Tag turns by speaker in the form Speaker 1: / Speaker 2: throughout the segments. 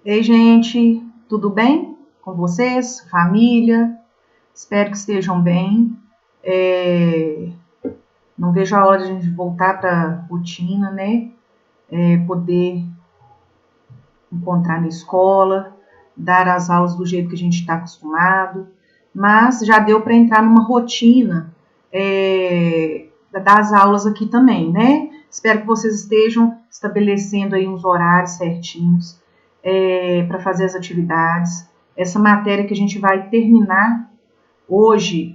Speaker 1: Ei, gente, tudo bem com vocês? Família? Espero que estejam bem. Não vejo a hora de a gente voltar para a rotina, né? Poder encontrar na escola, dar as aulas do jeito que a gente está acostumado, mas já deu para entrar numa rotina das aulas aqui também, né? Espero que vocês estejam estabelecendo aí uns horários certinhos para fazer as atividades. Essa matéria que a gente vai terminar hoje,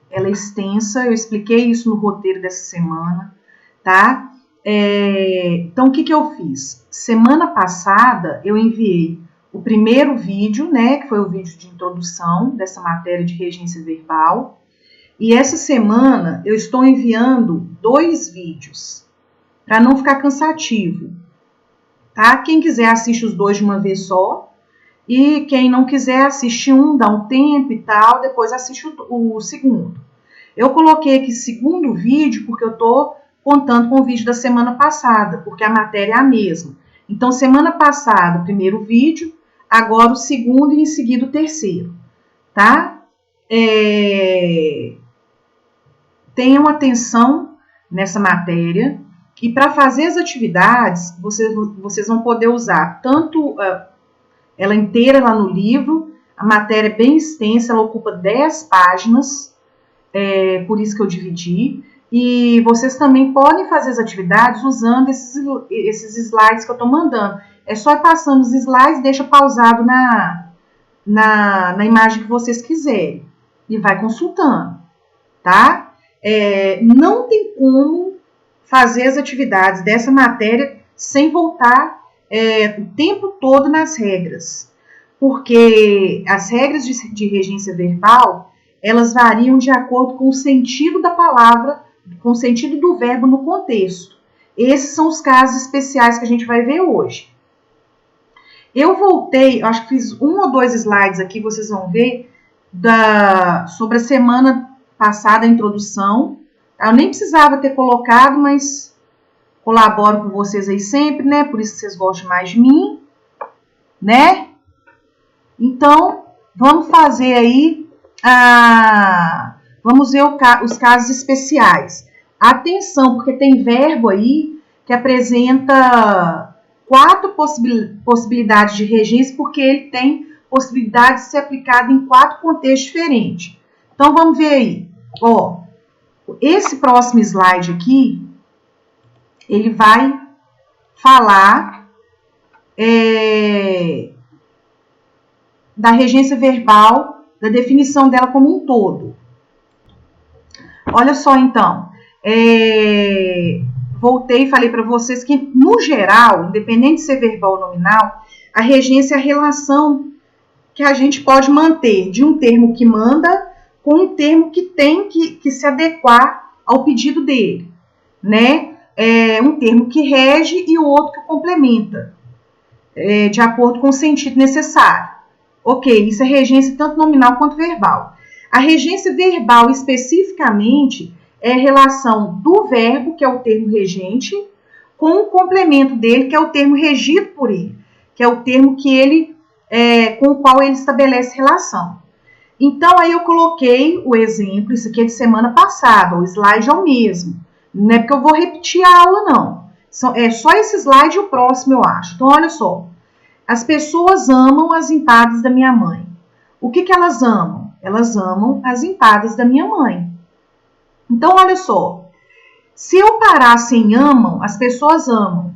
Speaker 1: ela é extensa, eu expliquei isso no roteiro dessa semana, tá? Então, o que eu fiz? Semana passada, eu enviei o primeiro vídeo, né, que foi o vídeo de introdução dessa matéria de regência verbal, e essa semana eu estou enviando 2 vídeos, para não ficar cansativo, tá? Quem quiser assiste os 2 de uma vez só, e quem não quiser assiste um, dá um tempo e tal, depois assiste o segundo. Eu coloquei aqui segundo vídeo porque eu tô contando com o vídeo da semana passada, porque a matéria é a mesma. Então, semana passada, o primeiro vídeo, agora o segundo e em seguida o terceiro, tá? Tenham atenção nessa matéria. E para fazer as atividades, vocês vão poder usar tanto ela inteira lá no livro, a matéria é bem extensa, ela ocupa 10 páginas, por isso que eu dividi. E vocês também podem fazer as atividades usando esses slides que eu estou mandando. É só ir passando os slides, deixa pausado na imagem que vocês quiserem e vai consultando, tá? Não tem como fazer as atividades dessa matéria sem voltar o tempo todo nas regras, porque as regras de regência verbal, elas variam de acordo com o sentido da palavra, com o sentido do verbo no contexto. Esses são os casos especiais que a gente vai ver hoje. Eu voltei, acho que fiz 1 ou 2 slides aqui, vocês vão ver, sobre a semana passada, a introdução. Eu nem precisava ter colocado, mas colaboro com vocês aí sempre, né? Por isso que vocês gostam mais de mim, né? Então, vamos fazer aí, vamos ver os casos especiais. Atenção, porque tem verbo aí que apresenta 4 possibilidades de regência, porque ele tem possibilidade de ser aplicado em 4 contextos diferentes. Então, vamos ver aí. Ó, esse próximo slide aqui, ele vai falar da regência verbal, da definição dela como um todo. Olha só, então, voltei e falei para vocês que, no geral, independente de ser verbal ou nominal, a regência é a relação que a gente pode manter de um termo que manda com um termo que tem que se adequar ao pedido dele, né? Um termo que rege e o outro que complementa, de acordo com o sentido necessário. Ok, isso é regência tanto nominal quanto verbal. A regência verbal, especificamente, é a relação do verbo, que é o termo regente, com o complemento dele, que é o termo regido por ele, que é o termo que com o qual ele estabelece relação. Então, aí eu coloquei o exemplo, isso aqui é de semana passada, o slide é o mesmo. Não é porque eu vou repetir a aula, não. É só esse slide e o próximo, eu acho. Então, olha só. As pessoas amam as empadas da minha mãe. O que elas amam? Elas amam as empadas da minha mãe. Então, olha só. Se eu parasse em amam, as pessoas amam.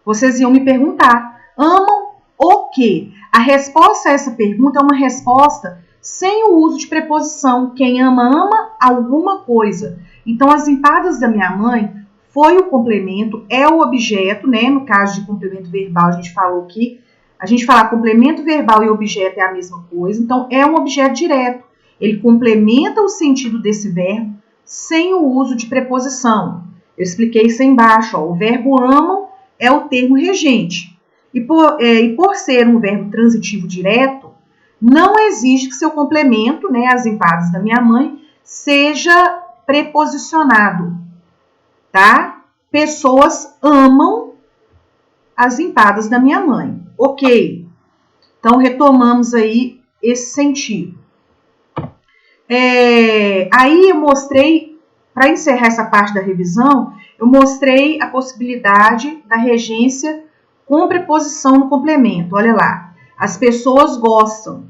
Speaker 1: Vocês iam me perguntar, amam o quê? A resposta a essa pergunta é uma resposta sem o uso de preposição. Quem ama, ama alguma coisa. Então, as empadas da minha mãe foi o complemento, é o objeto, né? No caso de complemento verbal, a gente falou que a gente falar complemento verbal e objeto é a mesma coisa. Então, é um objeto direto. Ele complementa o sentido desse verbo sem o uso de preposição. Eu expliquei isso aí embaixo. Ó. O verbo amam é o termo regente. E por ser um verbo transitivo direto, não exige que seu complemento, né, as empadas da minha mãe, seja preposicionado, tá? Pessoas amam as empadas da minha mãe. Ok. Então, retomamos aí esse sentido. Aí eu mostrei, para encerrar essa parte da revisão, eu mostrei a possibilidade da regência com preposição no complemento. Olha lá, as pessoas gostam.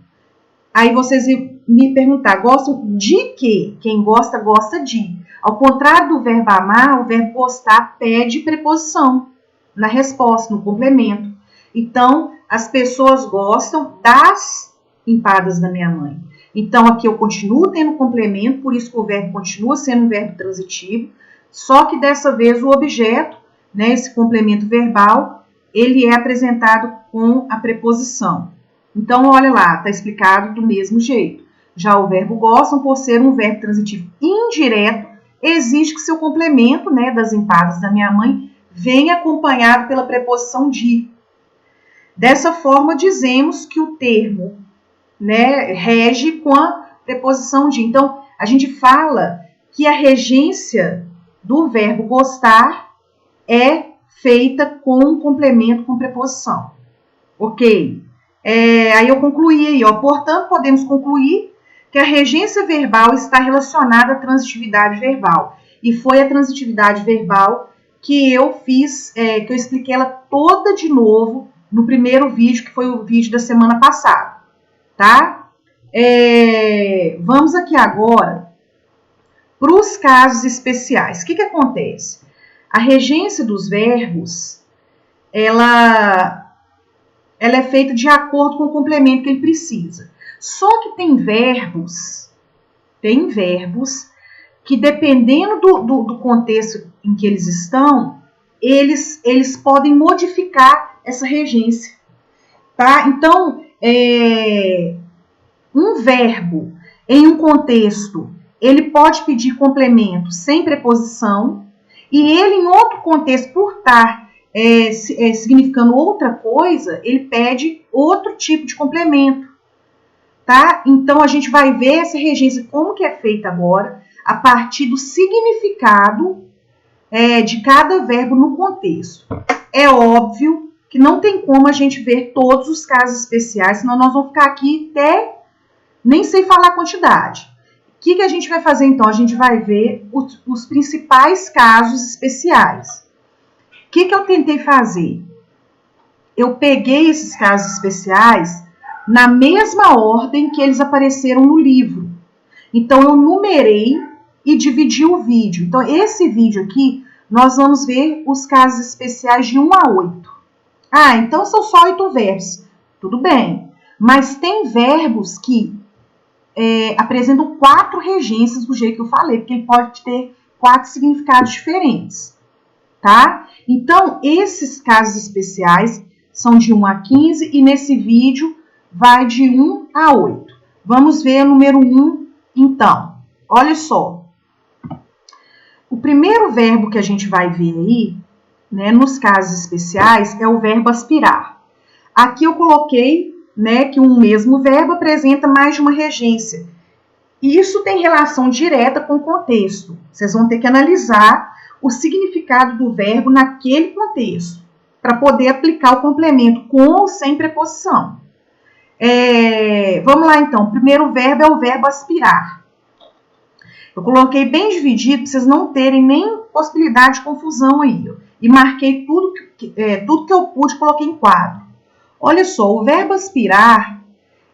Speaker 1: Aí vocês me perguntar, gostam de quê? Quem gosta, gosta de. Ao contrário do verbo amar, o verbo gostar pede preposição na resposta, no complemento. Então, as pessoas gostam das empadas da minha mãe. Então, aqui eu continuo tendo complemento, por isso que o verbo continua sendo um verbo transitivo, só que dessa vez o objeto, né, esse complemento verbal, ele é apresentado com a preposição. Então, olha lá, está explicado do mesmo jeito. Já o verbo gostam, por ser um verbo transitivo indireto, exige que seu complemento, né, das empadas da minha mãe, venha acompanhado pela preposição de. Dessa forma, dizemos que o termo, né, rege com a preposição de. Então, a gente fala que a regência do verbo gostar é feita com um complemento com preposição. Ok? Aí eu concluí aí, ó. Portanto, podemos concluir que a regência verbal está relacionada à transitividade verbal. E foi a transitividade verbal que eu fiz, que eu expliquei ela toda de novo no primeiro vídeo, que foi o vídeo da semana passada. Tá? Vamos aqui agora para os casos especiais. O que acontece? A regência dos verbos, ela é feita de acordo com o complemento que ele precisa. Só que tem verbos que, dependendo do contexto em que eles estão, eles podem modificar essa regência. Tá? Então, um verbo em um contexto, ele pode pedir complemento sem preposição, e ele em outro contexto, por estar significando outra coisa, ele pede outro tipo de complemento. Tá? Então, a gente vai ver essa regência, como que é feita agora, a partir do significado de cada verbo no contexto. É óbvio que não tem como a gente ver todos os casos especiais, senão nós vamos ficar aqui até nem sei falar a quantidade. O que a gente vai fazer então? A gente vai ver os principais casos especiais. O que eu tentei fazer? Eu peguei esses casos especiais na mesma ordem que eles apareceram no livro. Então, eu numerei e dividi o vídeo. Então, esse vídeo aqui, nós vamos ver os casos especiais de 1 a 8. Ah, então são só 8 verbos. Tudo bem. Mas tem verbos que apresentam 4 regências do jeito que eu falei, porque ele pode ter 4 significados diferentes. Tá? Então, esses casos especiais são de 1 a 15 e nesse vídeo vai de 1 a 8. Vamos ver o número 1, então. Olha só. O primeiro verbo que a gente vai ver aí, né, nos casos especiais, é o verbo aspirar. Aqui eu coloquei, né, que um mesmo verbo apresenta mais de uma regência. E isso tem relação direta com o contexto. Vocês vão ter que analisar o significado do verbo naquele contexto, para poder aplicar o complemento com ou sem preposição. Vamos lá, então. O primeiro verbo é o verbo aspirar. Eu coloquei bem dividido, para vocês não terem nem possibilidade de confusão aí. E marquei tudo que eu pude, coloquei em quadro. Olha só, o verbo aspirar,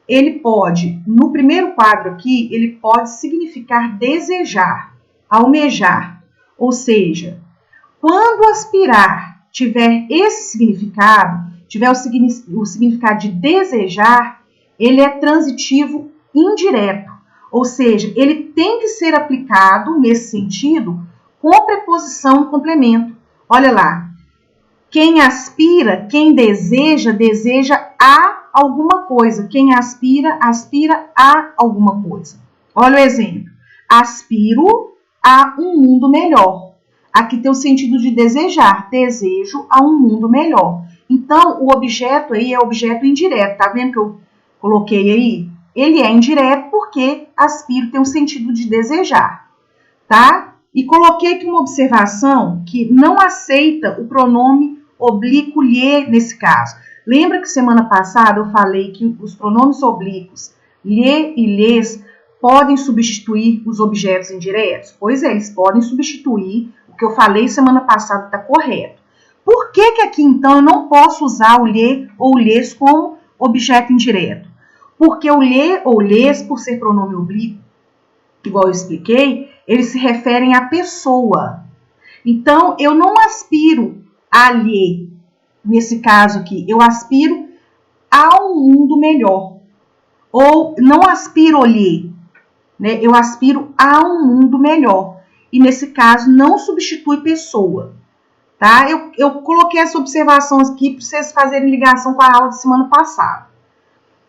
Speaker 1: ele pode, no primeiro quadro aqui, ele pode significar desejar, almejar. Ou seja, quando aspirar tiver esse significado, tiver o significado de desejar, ele é transitivo indireto. Ou seja, ele tem que ser aplicado, nesse sentido, com a preposição no complemento. Olha lá. Quem aspira, quem deseja, deseja a alguma coisa. Quem aspira, aspira a alguma coisa. Olha o exemplo. Aspiro a um mundo melhor. Aqui tem o sentido de desejar. Desejo a um mundo melhor. Então, o objeto aí é objeto indireto. Tá vendo que eu coloquei aí? Ele é indireto porque aspiro tem o sentido de desejar. Tá? E coloquei aqui uma observação que não aceita o pronome oblíquo lhe nesse caso. Lembra que semana passada eu falei que os pronomes oblíquos lhe e lhes podem substituir os objetos indiretos? Pois é, eles podem substituir. O que eu falei semana passada está correto. Por que aqui, então, eu não posso usar o lhe ou lhes como objeto indireto? Porque o lhe ou lhes, por ser pronome oblíquo, igual eu expliquei, eles se referem à pessoa. Então, eu não aspiro a lhe, nesse caso aqui, eu aspiro a um mundo melhor. Ou não aspiro lhe, né? Eu aspiro a um mundo melhor. E nesse caso, não substitui pessoa. Tá? Eu coloquei essa observação aqui para vocês fazerem ligação com a aula de semana passada.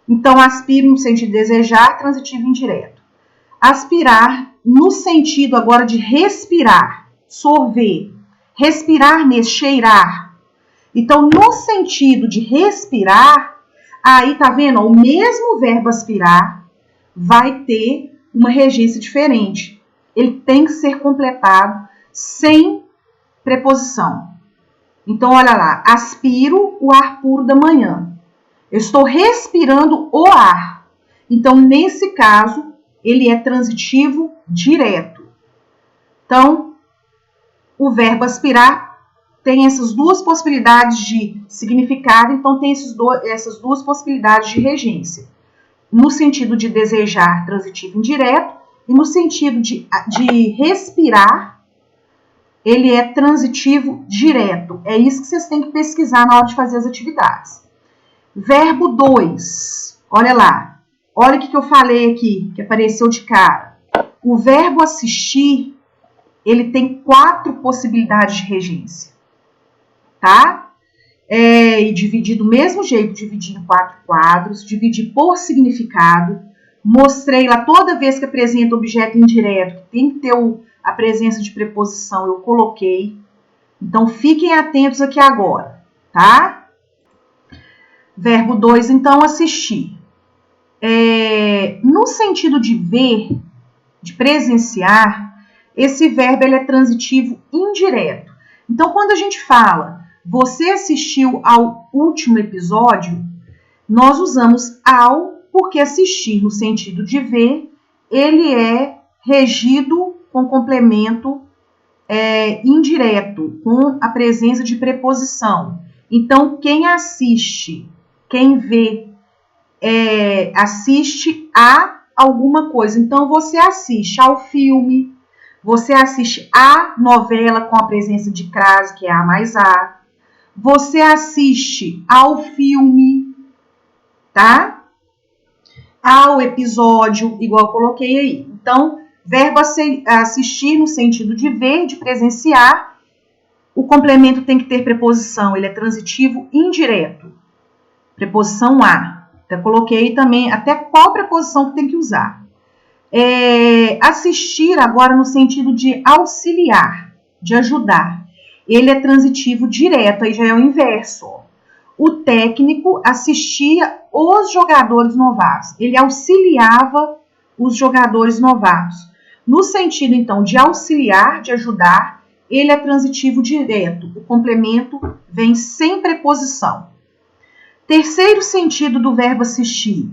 Speaker 1: Então, aspiro no sentido de desejar, transitivo indireto. Aspirar no sentido agora de respirar, sorver. Respirar mesmo, cheirar. Então, no sentido de respirar, aí tá vendo? O mesmo verbo aspirar vai ter uma regência diferente. Ele tem que ser completado sem preposição. Então, olha lá. Aspiro o ar puro da manhã. Eu estou respirando o ar. Então, nesse caso, ele é transitivo direto. Então, o verbo aspirar tem essas duas possibilidades de significado, então tem essas duas possibilidades de regência. No sentido de desejar, transitivo indireto, e no sentido de respirar, ele é transitivo direto. É isso que vocês têm que pesquisar na hora de fazer as atividades. Verbo 2. Olha lá. Olha o que eu falei aqui, que apareceu de cara. O verbo assistir, ele tem 4 possibilidades de regência. Tá? E dividir do mesmo jeito, dividir em 4 quadros, dividir por significado. Mostrei lá toda vez que apresenta objeto indireto, que tem que ter a presença de preposição, eu coloquei. Então, fiquem atentos aqui agora, tá? Verbo 2, então, assistir. No sentido de ver, de presenciar, esse verbo ele é transitivo indireto. Então, quando a gente fala, você assistiu ao último episódio, nós usamos ao, porque assistir no sentido de ver, ele é regido com complemento indireto, com a presença de preposição. Então, quem assiste, quem vê, assiste a alguma coisa. Então, você assiste ao filme, você assiste a novela com a presença de crase, que é a mais a. Você assiste ao filme, tá? Ao episódio, igual eu coloquei aí. Então, verbo assistir no sentido de ver, de presenciar. O complemento tem que ter preposição, ele é transitivo indireto. Preposição a. Até coloquei também até qual preposição que tem que usar. Assistir agora no sentido de auxiliar, de ajudar. Ele é transitivo direto, aí já é o inverso. O técnico assistia os jogadores novatos. Ele auxiliava os jogadores novatos. No sentido, então, de auxiliar, de ajudar, ele é transitivo direto. O complemento vem sem preposição. Terceiro sentido do verbo assistir.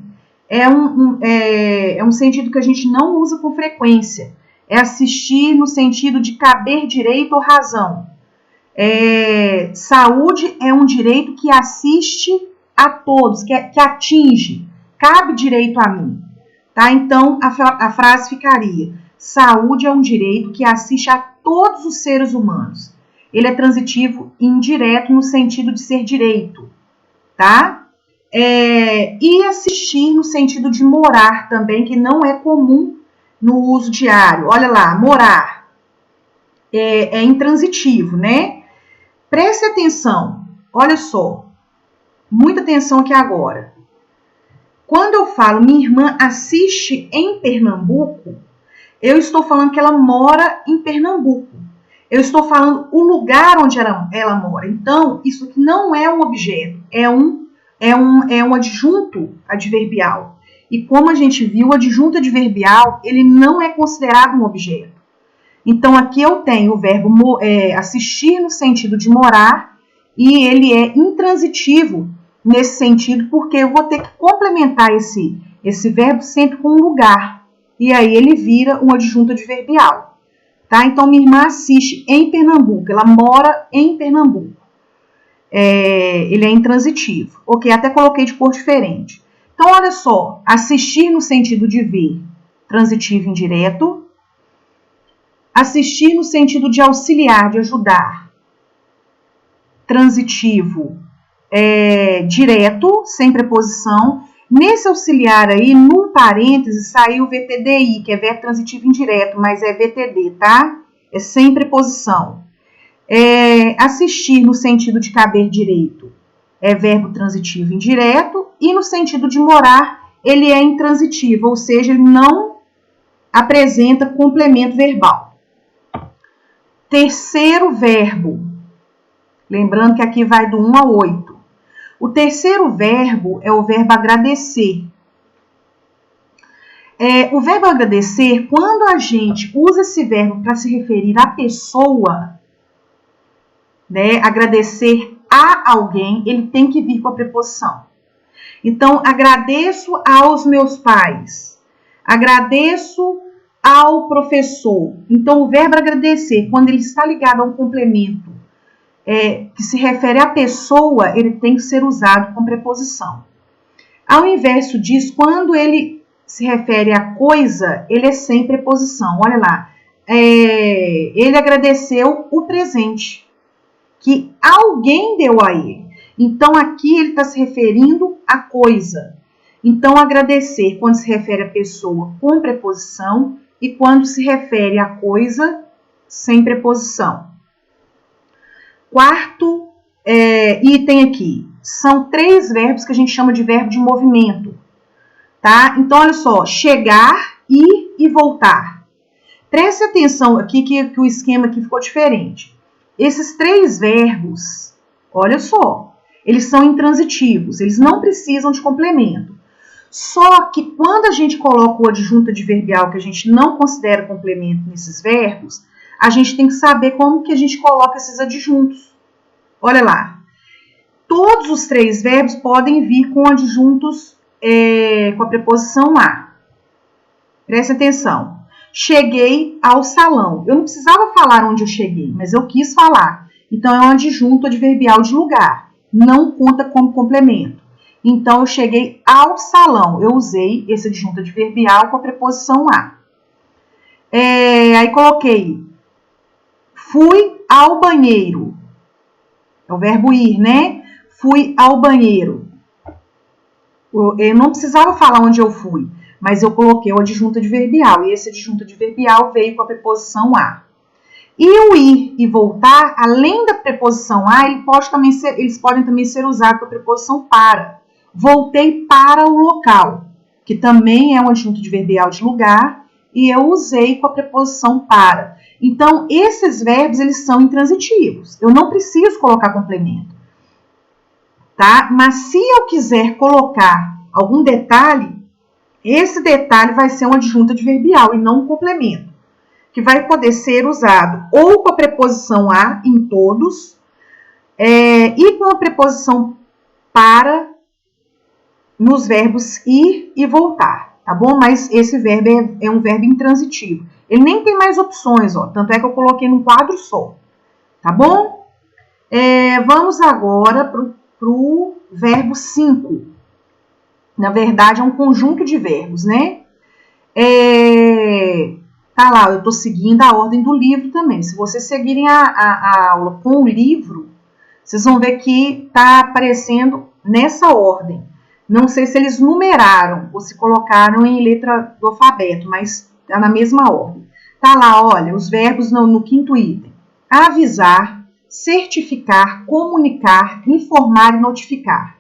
Speaker 1: É um sentido que a gente não usa com frequência. É assistir no sentido de caber direito ou razão. Saúde é um direito que assiste a todos, que atinge, cabe direito a mim. Tá? Então, a frase ficaria: saúde é um direito que assiste a todos os seres humanos. Ele é transitivo indireto no sentido de ser direito. Tá? E assistir no sentido de morar também, que não é comum no uso diário. Olha lá, morar é intransitivo, né? Preste atenção, olha só, muita atenção aqui agora. Quando eu falo minha irmã assiste em Pernambuco, eu estou falando que ela mora em Pernambuco. Eu estou falando o lugar onde ela mora. Então, isso aqui não é um objeto, é um adjunto adverbial. E como a gente viu, o adjunto adverbial, ele não é considerado um objeto. Então, aqui eu tenho o verbo assistir no sentido de morar e ele é intransitivo nesse sentido, porque eu vou ter que complementar esse verbo sempre com um lugar, e aí ele vira um adjunto adverbial. Tá? Então, minha irmã assiste em Pernambuco, ela mora em Pernambuco. Ele é intransitivo. Ok, até coloquei de cor diferente. Então, olha só, assistir no sentido de ver, transitivo indireto. Assistir no sentido de auxiliar, de ajudar, transitivo direto, sem preposição. Nesse auxiliar aí, no parênteses, saiu VTDI, que é verbo transitivo indireto, mas é VTD, tá? É sem preposição. Assistir no sentido de caber direito é verbo transitivo indireto, e no sentido de morar, ele é intransitivo, ou seja, ele não apresenta complemento verbal. Terceiro verbo, lembrando que aqui vai do 1 ao 8. O terceiro verbo é o verbo agradecer. O verbo agradecer, quando a gente usa esse verbo para se referir à pessoa, né, agradecer a alguém, ele tem que vir com a preposição. Então, agradeço aos meus pais, agradeço ao professor. Então, o verbo agradecer, quando ele está ligado a um complemento que se refere à pessoa, ele tem que ser usado com preposição. Ao inverso disso, quando ele se refere à coisa, ele é sem preposição. Olha lá, ele agradeceu o presente que alguém deu a ele. Então, aqui ele está se referindo à coisa. Então, agradecer quando se refere à pessoa com preposição e quando se refere à coisa sem preposição. Quarto item aqui, são 3 verbos que a gente chama de verbo de movimento, tá? Então, olha só, chegar, ir e voltar. Preste atenção aqui que o esquema aqui ficou diferente. Esses 3 verbos, olha só, eles são intransitivos, eles não precisam de complemento. Só que quando a gente coloca o adjunto adverbial, que a gente não considera complemento nesses verbos, a gente tem que saber como que a gente coloca esses adjuntos. Olha lá, todos os 3 verbos podem vir com adjuntos com a preposição a. Presta atenção. Cheguei ao salão. Eu não precisava falar onde eu cheguei, mas eu quis falar. Então, é um adjunto adverbial de lugar. Não conta como complemento. Então, eu cheguei ao salão. Eu usei esse adjunto adverbial com a preposição a. Aí, coloquei. Fui ao banheiro. É o verbo ir, né? Fui ao banheiro. Eu não precisava falar onde eu fui, mas eu coloquei o adjunto adverbial, e esse adjunto adverbial veio com a preposição a. E o ir e voltar, além da preposição a, eles podem também ser usados com a preposição para. Voltei para o local, que também é um adjunto adverbial de lugar, e eu usei com a preposição para. Então, esses verbos, eles são intransitivos. Eu não preciso colocar complemento. Tá? Mas se eu quiser colocar algum detalhe, esse detalhe vai ser um adjunto adverbial e não um complemento, que vai poder ser usado ou com a preposição a em todos, e com a preposição para nos verbos ir e voltar, tá bom? Mas esse verbo é um verbo intransitivo. Ele nem tem mais opções, ó, tanto é que eu coloquei num quadro só, tá bom? Vamos agora para o verbo 5. Na verdade, é um conjunto de verbos, né? Tá lá, eu estou seguindo a ordem do livro também. Se vocês seguirem a aula com o livro, vocês vão ver que está aparecendo nessa ordem. Não sei se eles numeraram ou se colocaram em letra do alfabeto, mas está na mesma ordem. Tá lá, olha, os verbos no 5º item. Avisar, certificar, comunicar, informar e notificar.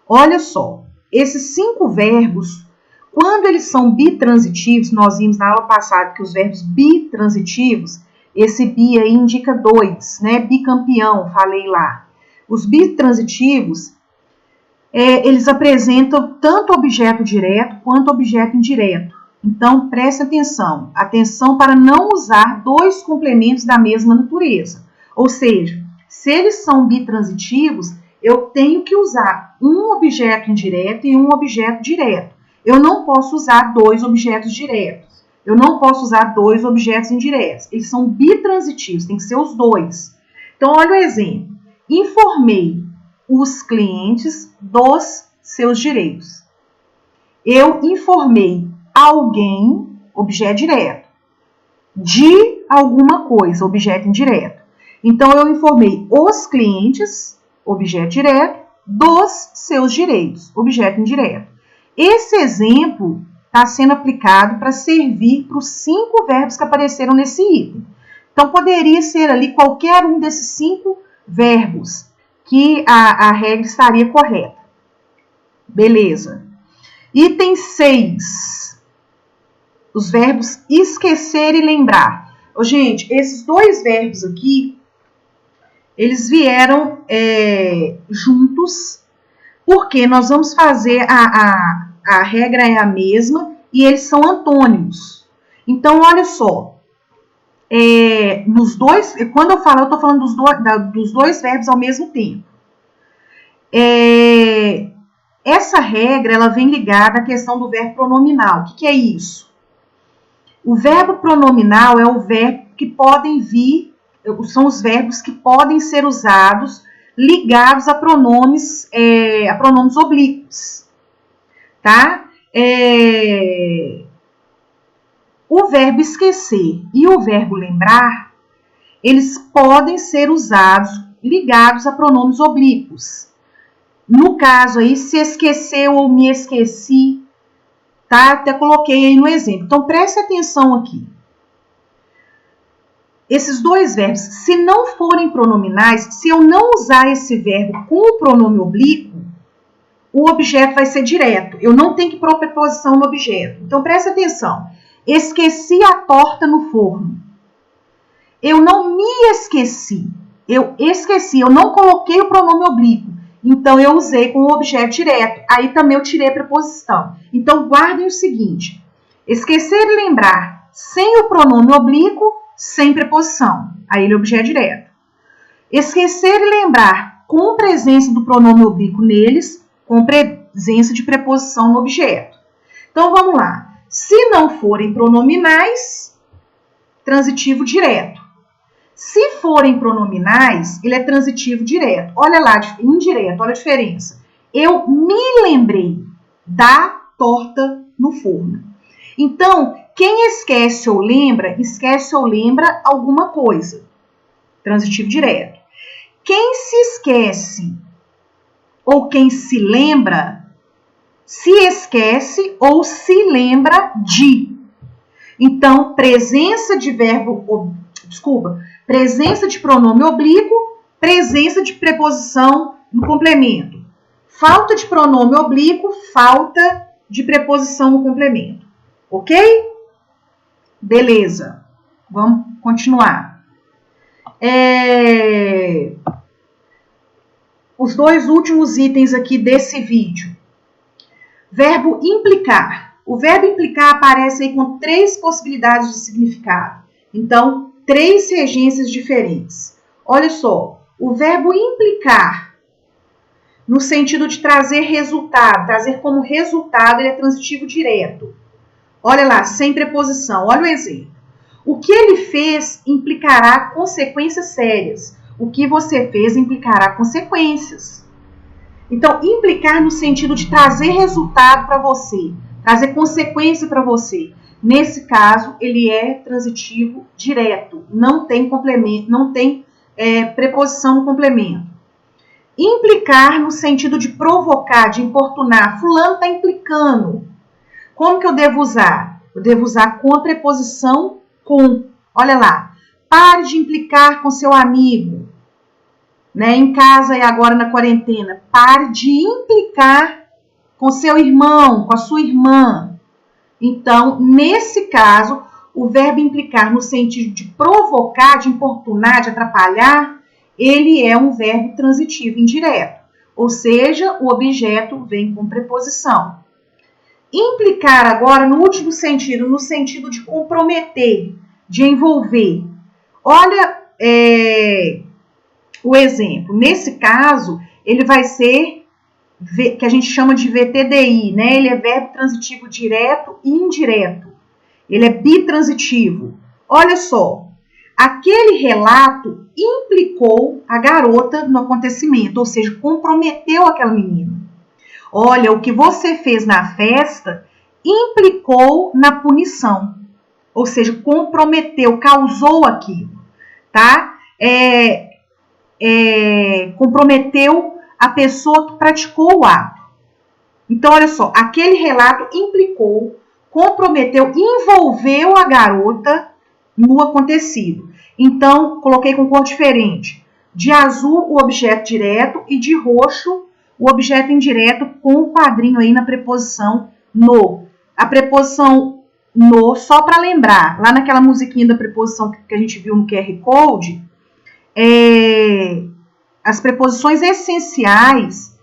Speaker 1: Olha só, esses 5 verbos, quando eles são bitransitivos, nós vimos na aula passada que os verbos bitransitivos, esse bi aí indica 2, né? Bicampeão, falei lá. Os bitransitivos, eles apresentam tanto objeto direto quanto objeto indireto. Então, preste atenção para não usar 2 complementos da mesma natureza. Ou seja, Se eles são bitransitivos, eu tenho que usar um objeto indireto e um objeto direto. Eu não posso usar dois objetos diretos. Eu não posso usar dois objetos indiretos. Eles são bitransitivos, tem que ser os dois. Então, olha o exemplo. Informei os clientes dos seus direitos. Eu informei alguém, objeto direto, de alguma coisa, objeto indireto. Então, eu informei os clientes, objeto direto, dos seus direitos, objeto indireto. Esse exemplo está sendo aplicado para servir para os 5 verbos que apareceram nesse item. Então, poderia ser ali qualquer um desses 5 verbos que a regra estaria correta. Beleza. Item 6. Os verbos esquecer e lembrar. Gente, esses 2 verbos aqui, eles vieram juntos, porque nós vamos fazer a regra é a mesma e eles são antônimos. Então, olha só. Nos dois, quando eu falo, eu estou falando dos 2 verbos ao mesmo tempo. Essa regra, ela vem ligada à questão do verbo pronominal. O que é isso? O verbo pronominal é o verbo que podem vir, são os verbos que podem ser usados ligados a pronomes oblíquos, tá? O verbo esquecer e o verbo lembrar, eles podem ser usados ligados a pronomes oblíquos. No caso aí, se esqueceu ou me esqueci, tá? Até coloquei aí no exemplo. Então, preste atenção aqui. Esses 2 verbos, se não forem pronominais, se eu não usar esse verbo com o pronome oblíquo, o objeto vai ser direto. Eu não tenho que pôr preposição no objeto. Então, preste atenção. Esqueci a torta no forno. Eu não me esqueci. Eu esqueci. Eu não coloquei o pronome oblíquo. Então, eu usei com o objeto direto. Aí também eu tirei a preposição. Então, guardem o seguinte. Esquecer e lembrar sem o pronome oblíquo, sem preposição. Aí ele é objeto direto. Esquecer e lembrar com presença do pronome oblíquo neles, com presença de preposição no objeto. Então, vamos lá. Se não forem pronominais, transitivo direto. Se forem pronominais, ele é transitivo direto. Olha lá, indireto, olha a diferença. Eu me lembrei da torta no forno. Então, quem esquece ou lembra alguma coisa. Transitivo direto. Quem se esquece ou quem se lembra, se esquece ou se lembra de. Então, presença de pronome oblíquo, presença de preposição no complemento. Falta de pronome oblíquo, falta de preposição no complemento. Ok? Beleza. Vamos continuar. Os 2 últimos itens aqui desse vídeo. Verbo implicar. O verbo implicar aparece aí com 3 possibilidades de significado. Então, 3 regências diferentes. Olha só, o verbo implicar, no sentido de trazer resultado, trazer como resultado, ele é transitivo direto. Olha lá, sem preposição. Olha o exemplo. O que ele fez implicará consequências sérias. O que você fez implicará consequências. Então, implicar no sentido de trazer resultado para você, trazer consequência para você. Nesse caso, ele é transitivo direto, não tem complemento, não tem preposição no complemento. Implicar no sentido de provocar, de importunar. Fulano está implicando. Como que eu devo usar? Eu devo usar com a preposição com. Olha lá. Pare de implicar com seu amigo. Né, em casa e agora na quarentena. Pare de implicar com seu irmão, com a sua irmã. Então, nesse caso, o verbo implicar no sentido de provocar, de importunar, de atrapalhar, ele é um verbo transitivo indireto. Ou seja, o objeto vem com preposição. Implicar agora no último sentido, no sentido de comprometer, de envolver. Olha o exemplo. Nesse caso, ele vai ser, que a gente chama de VTDI, né? Ele é verbo transitivo direto e indireto. Ele é bitransitivo. Olha só, aquele relato implicou a garota no acontecimento, ou seja, comprometeu aquela menina. Olha, o que você fez na festa implicou na punição, ou seja, comprometeu, causou aquilo, tá? Comprometeu a pessoa que praticou o ato. Então, olha só, aquele relato implicou, comprometeu, envolveu a garota no acontecido. Então, coloquei com cor diferente. De azul, o objeto direto, e de roxo, o objeto indireto, com o quadrinho aí na preposição no. A preposição no, só para lembrar, lá naquela musiquinha da preposição que a gente viu no QR Code, as preposições essenciais,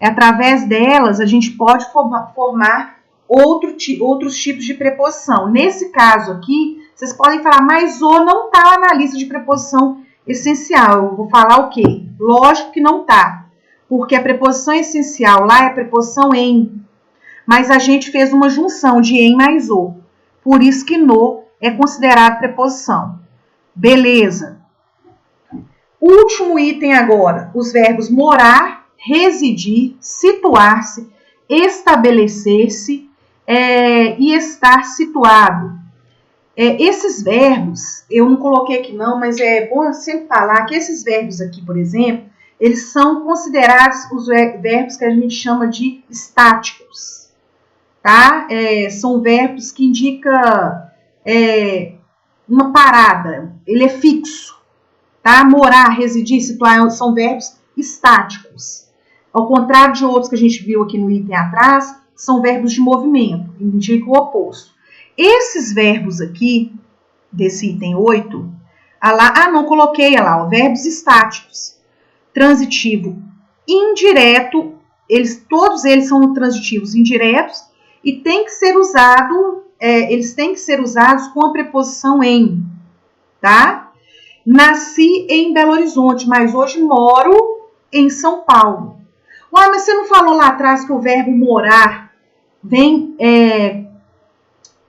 Speaker 1: através delas, a gente pode formar outros tipos de preposição. Nesse caso aqui, vocês podem falar, mas o não está na lista de preposição essencial. Eu vou falar o quê? Lógico que não está, porque a preposição essencial lá é a preposição em, mas a gente fez uma junção de em mais o. Por isso que no é considerado preposição. Beleza. Último item agora, os verbos morar, residir, situar-se, estabelecer-se e estar situado. Esses verbos, eu não coloquei aqui não, mas é bom sempre falar que esses verbos aqui, por exemplo, eles são considerados os verbos que a gente chama de estáticos, tá? São verbos que indicam uma parada, ele é fixo, tá? Morar, residir, situar são verbos estáticos. Ao contrário de outros que a gente viu aqui no item atrás, são verbos de movimento, indica o oposto. Esses verbos aqui, desse item 8, não coloquei, verbos estáticos. Transitivo indireto, todos eles são transitivos indiretos e tem que ser eles têm que ser usados com a preposição em, tá? Nasci em Belo Horizonte, mas hoje moro em São Paulo. Ué, mas você não falou lá atrás que o verbo morar vem...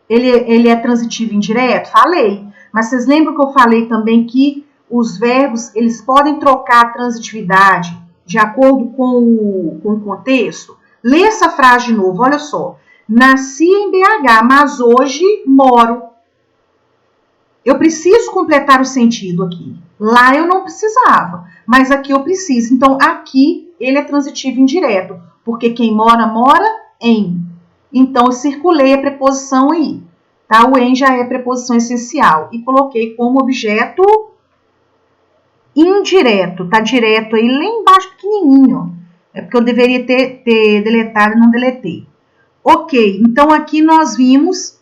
Speaker 1: Ele é transitivo indireto? Falei. Mas vocês lembram que eu falei também que os verbos, eles podem trocar a transitividade de acordo com o contexto? Lê essa frase de novo, olha só. Nasci em BH, mas hoje moro. Eu preciso completar o sentido aqui. Lá eu não precisava, mas aqui eu preciso. Então, aqui ele é transitivo indireto, porque quem mora, mora em. Então, eu circulei a preposição aí, tá? O em já é a preposição essencial. E coloquei como objeto indireto, tá direto aí, lá embaixo, pequenininho. É porque eu deveria ter deletado e não deletei. Ok, então aqui nós vimos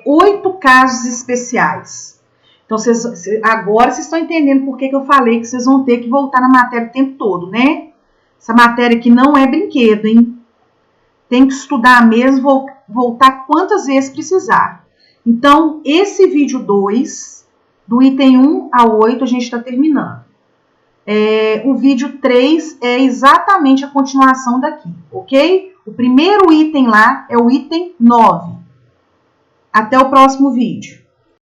Speaker 1: 8 casos especiais. Então, agora vocês estão entendendo por que eu falei que vocês vão ter que voltar na matéria o tempo todo, né? Essa matéria aqui não é brinquedo, hein? Tem que estudar mesmo, voltar quantas vezes precisar. Então, esse vídeo 2, do item 1 ao 8, a gente está terminando. O vídeo 3 é exatamente a continuação daqui, ok? O primeiro item lá é o item 9. Até o próximo vídeo.